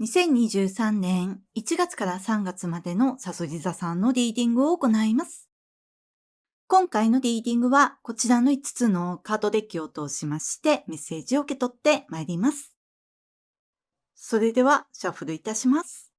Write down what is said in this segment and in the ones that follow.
2023年1月から3月までのさそり座さんのリーディングを行います。今回のリーディングはこちらの5つのカードデッキを通しましてメッセージを受け取ってまいります。それではシャッフルいたします。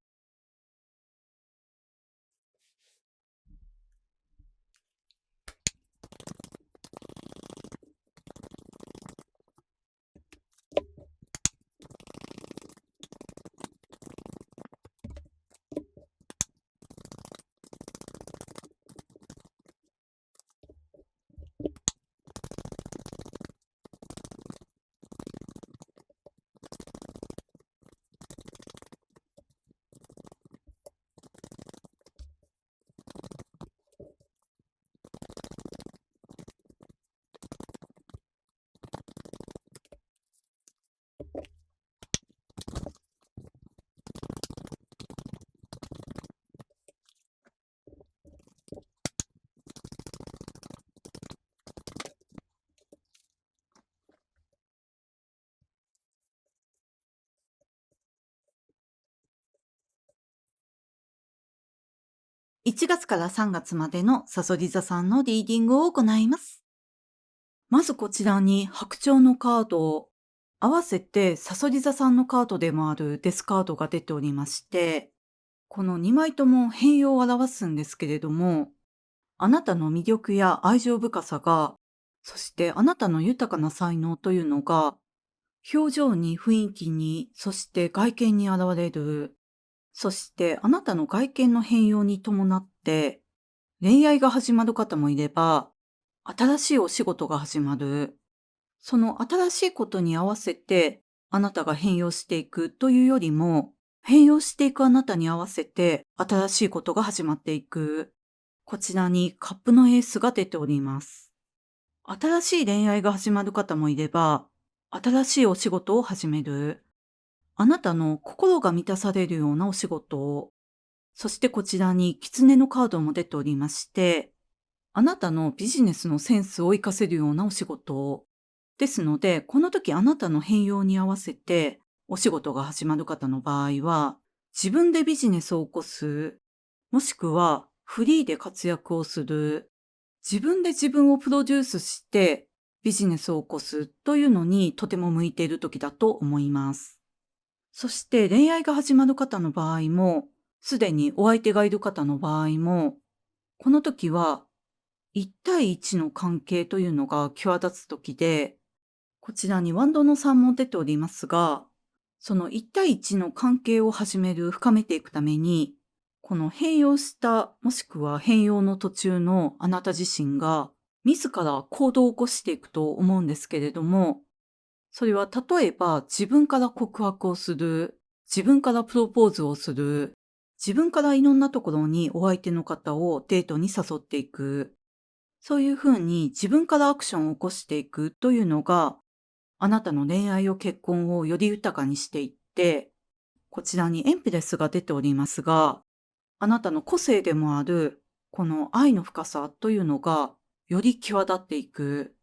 1月から3月までのさそり座さんのリーディングを行います。まずこちらに白鳥のカードを合わせてさそり座さんのカードでもあるデスカードが出ておりまして、この2枚とも変容を表すんですけれども、あなたの魅力や愛情深さが、そしてあなたの豊かな才能というのが、表情に雰囲気に、そして外見に現れる。そしてあなたの外見の変容に伴って、恋愛が始まる方もいれば、新しいお仕事が始まる。その新しいことに合わせて、あなたが変容していくというよりも、変容していくあなたに合わせて新しいことが始まっていく。こちらにカップのエースが出ております。新しい恋愛が始まる方もいれば、新しいお仕事を始める。あなたの心が満たされるようなお仕事を。そしてこちらに狐のカードも出ておりまして、あなたのビジネスのセンスを活かせるようなお仕事を。ですので、この時あなたの変容に合わせてお仕事が始まる方の場合は、自分でビジネスを起こす、もしくはフリーで活躍をする、自分で自分をプロデュースしてビジネスを起こすというのにとても向いている時だと思います。そして恋愛が始まる方の場合も、すでにお相手がいる方の場合も、この時は1対1の関係というのが際立つ時で、こちらにワンドの3も出ておりますが、その1対1の関係を始める、深めていくために、この変容した、もしくは変容の途中のあなた自身が、自ら行動を起こしていくと思うんですけれども、それは例えば自分から告白をする、自分からプロポーズをする、自分からいろんなところにお相手の方をデートに誘っていく、そういうふうに自分からアクションを起こしていくというのが、あなたの恋愛を結婚をより豊かにしていって、こちらにエンプレスが出ておりますが、あなたの個性でもある、この愛の深さというのが、より際立っていく。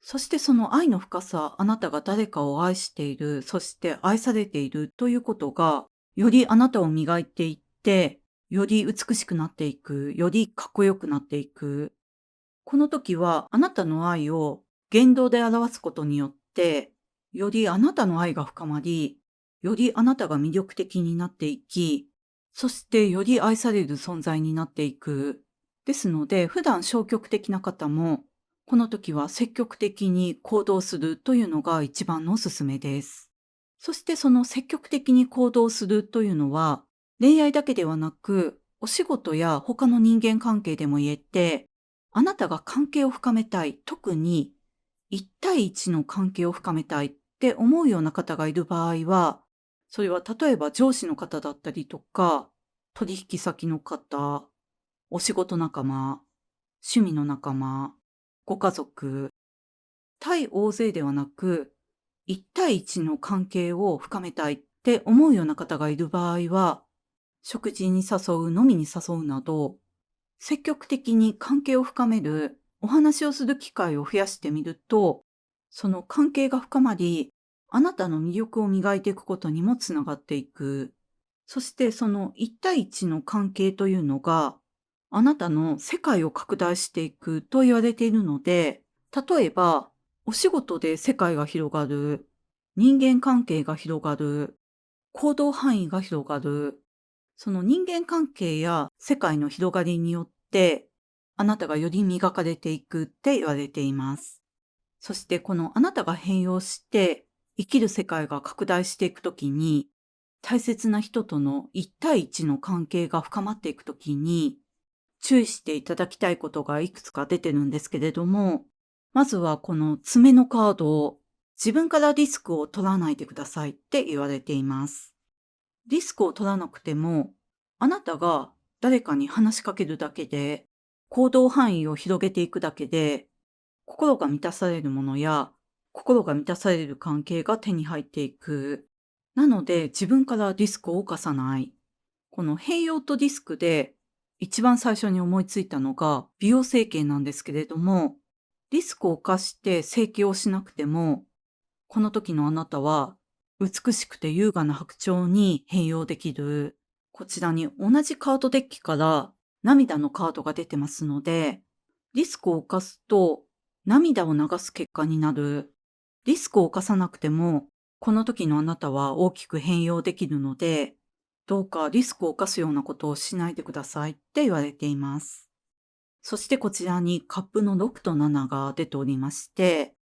そしてその愛の深さ、あなたが誰かを愛している、そして愛されているということが、よりあなたを磨いていって、より美しくなっていく、よりかっこよくなっていく。この時はあなたの愛を言動で表すことによって、よりあなたの愛が深まり、よりあなたが魅力的になっていき、そしてより愛される存在になっていく。ですので、普段消極的な方も、この時は積極的に行動するというのが一番のおすすめです。そしてその積極的に行動するというのは、恋愛だけではなく、お仕事や他の人間関係でも言えて、あなたが関係を深めたい、特に1対1の関係を深めたいって思うような方がいる場合は、それは例えば上司の方だったりとか、取引先の方、お仕事仲間、趣味の仲間、ご家族、対大勢ではなく、1対1の関係を深めたいって思うような方がいる場合は、食事に誘う、飲みに誘うなど、積極的に関係を深める、お話をする機会を増やしてみると、その関係が深まり、あなたの魅力を磨いていくことにもつながっていく。そしてその一対一の関係というのが、あなたの世界を拡大していくと言われているので、例えば、お仕事で世界が広がる、人間関係が広がる、行動範囲が広がる、その人間関係や世界の広がりによって、あなたがより磨かれていくって言われています。そしてこのあなたが変容して生きる世界が拡大していくときに、大切な人との一対一の関係が深まっていくときに、注意していただきたいことがいくつか出てるんですけれども、まずはこの爪のカードを自分からリスクを取らないでくださいって言われています。リスクを取らなくても、あなたが誰かに話しかけるだけで、行動範囲を広げていくだけで、心が満たされるものや、心が満たされる関係が手に入っていく。なので、自分からリスクを冒さない。この変容とリスクで、一番最初に思いついたのが美容整形なんですけれども、リスクを冒して整形をしなくても、この時のあなたは、美しくて優雅な白鳥に変容できる。こちらに同じカードデッキから涙のカードが出てますので、リスクを冒すと涙を流す結果になる。リスクを冒さなくても、この時のあなたは大きく変容できるので、どうかリスクを冒すようなことをしないでくださいって言われています。そしてこちらにカップの6と7が出ておりまして、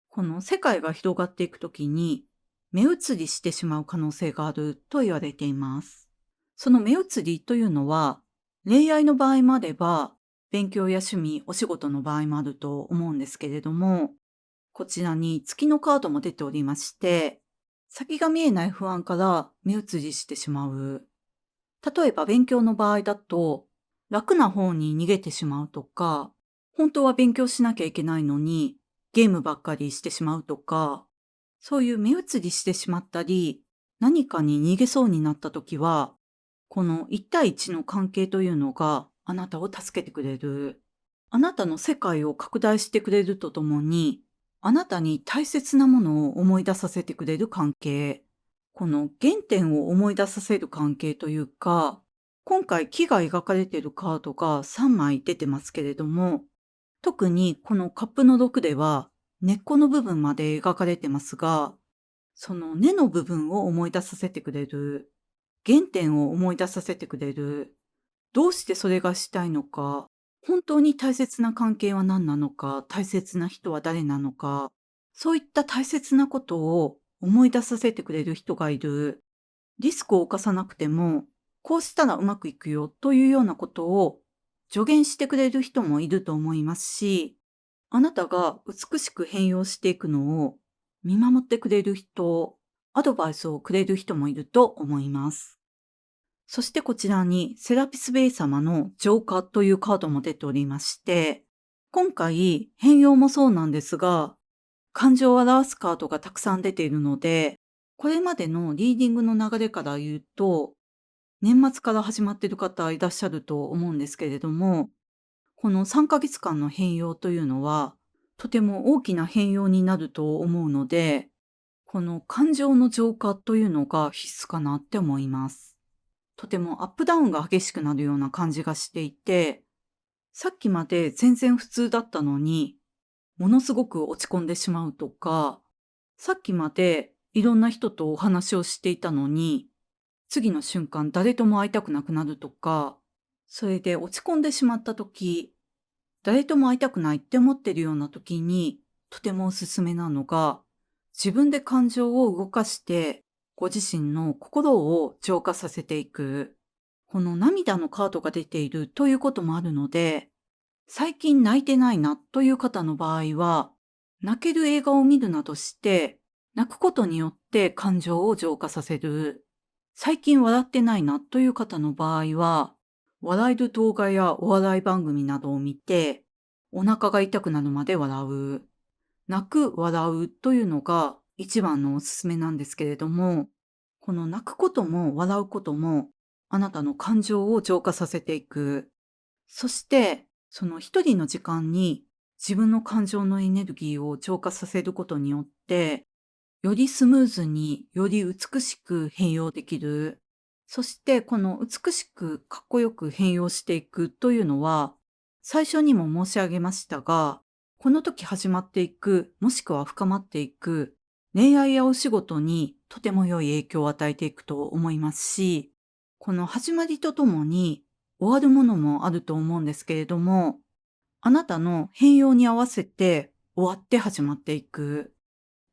この世界が広がっていくときに目移りしてしまう可能性があると言われています。その目移りというのは、恋愛の場合もあれば、勉強や趣味、お仕事の場合もあると思うんですけれども、こちらに月のカードも出ておりまして、先が見えない不安から目移りしてしまう。例えば勉強の場合だと、楽な方に逃げてしまうとか、本当は勉強しなきゃいけないのに、ゲームばっかりしてしまうとか、そういう目移りしてしまったり、何かに逃げそうになった時は、この一対一の関係というのがあなたを助けてくれる。あなたの世界を拡大してくれるとともに、あなたに大切なものを思い出させてくれる関係。この原点を思い出させる関係というか、今回木が描かれているカードが3枚出てますけれども、特にこのカップの6では根っこの部分まで描かれてますが、その根の部分を思い出させてくれる。原点を思い出させてくれる。どうしてそれがしたいのか、本当に大切な関係は何なのか、大切な人は誰なのか、そういった大切なことを思い出させてくれる人がいる。リスクを冒さなくても、こうしたらうまくいくよというようなことを助言してくれる人もいると思いますし、あなたが美しく変容していくのを見守ってくれる人、アドバイスをくれる人もいると思います。そしてこちらにセラピスベイ様の浄化というカードも出ておりまして、今回変容もそうなんですが、感情を表すカードがたくさん出ているので、これまでのリーディングの流れから言うと、年末から始まっている方いらっしゃると思うんですけれども、この3ヶ月間の変容というのは、とても大きな変容になると思うので、この感情の浄化というのが必須かなって思います。とてもアップダウンが激しくなるような感じがしていて、さっきまで全然普通だったのに、ものすごく落ち込んでしまうとか、さっきまでいろんな人とお話をしていたのに、次の瞬間誰とも会いたくなくなるとか、それで落ち込んでしまった時、誰とも会いたくないって思ってるような時に、とてもおすすめなのが、自分で感情を動かして、ご自身の心を浄化させていく。この涙のカードが出ているということもあるので、最近泣いてないなという方の場合は、泣ける映画を見るなどして、泣くことによって感情を浄化させる。最近笑ってないなという方の場合は、笑える動画やお笑い番組などを見て、お腹が痛くなるまで笑う。泣く、笑うというのが一番のおすすめなんですけれども、この泣くことも笑うことも、あなたの感情を浄化させていく。そして、その一人の時間に自分の感情のエネルギーを浄化させることによって、よりスムーズに、より美しく変容できる。そしてこの美しくかっこよく変容していくというのは、最初にも申し上げましたが、この時始まっていく、もしくは深まっていく恋愛やお仕事にとても良い影響を与えていくと思いますし、この始まりとともに終わるものもあると思うんですけれども、あなたの変容に合わせて終わって始まっていく。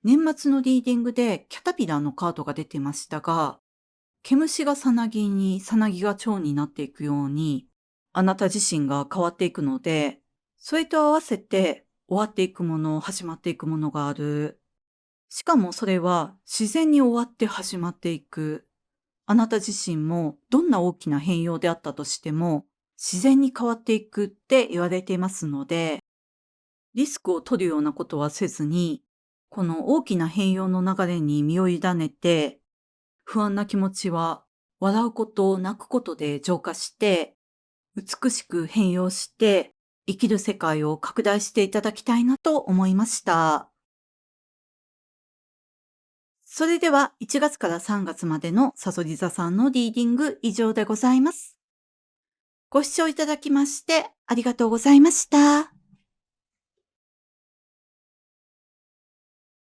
年末のリーディングでキャタピラーのカードが出てましたが、毛虫がさなぎに、さなぎが蝶になっていくように、あなた自身が変わっていくので、それと合わせて終わっていくもの、始まっていくものがある。しかもそれは自然に終わって始まっていく。あなた自身もどんな大きな変容であったとしても、自然に変わっていくって言われていますので、リスクを取るようなことはせずに、この大きな変容の流れに身を委ねて、不安な気持ちは笑うこと、泣くことで浄化して、美しく変容して、生きる世界を拡大していただきたいなと思いました。それでは1月から3月までのさそり座さんのリーディング以上でございます。ご視聴いただきましてありがとうございました。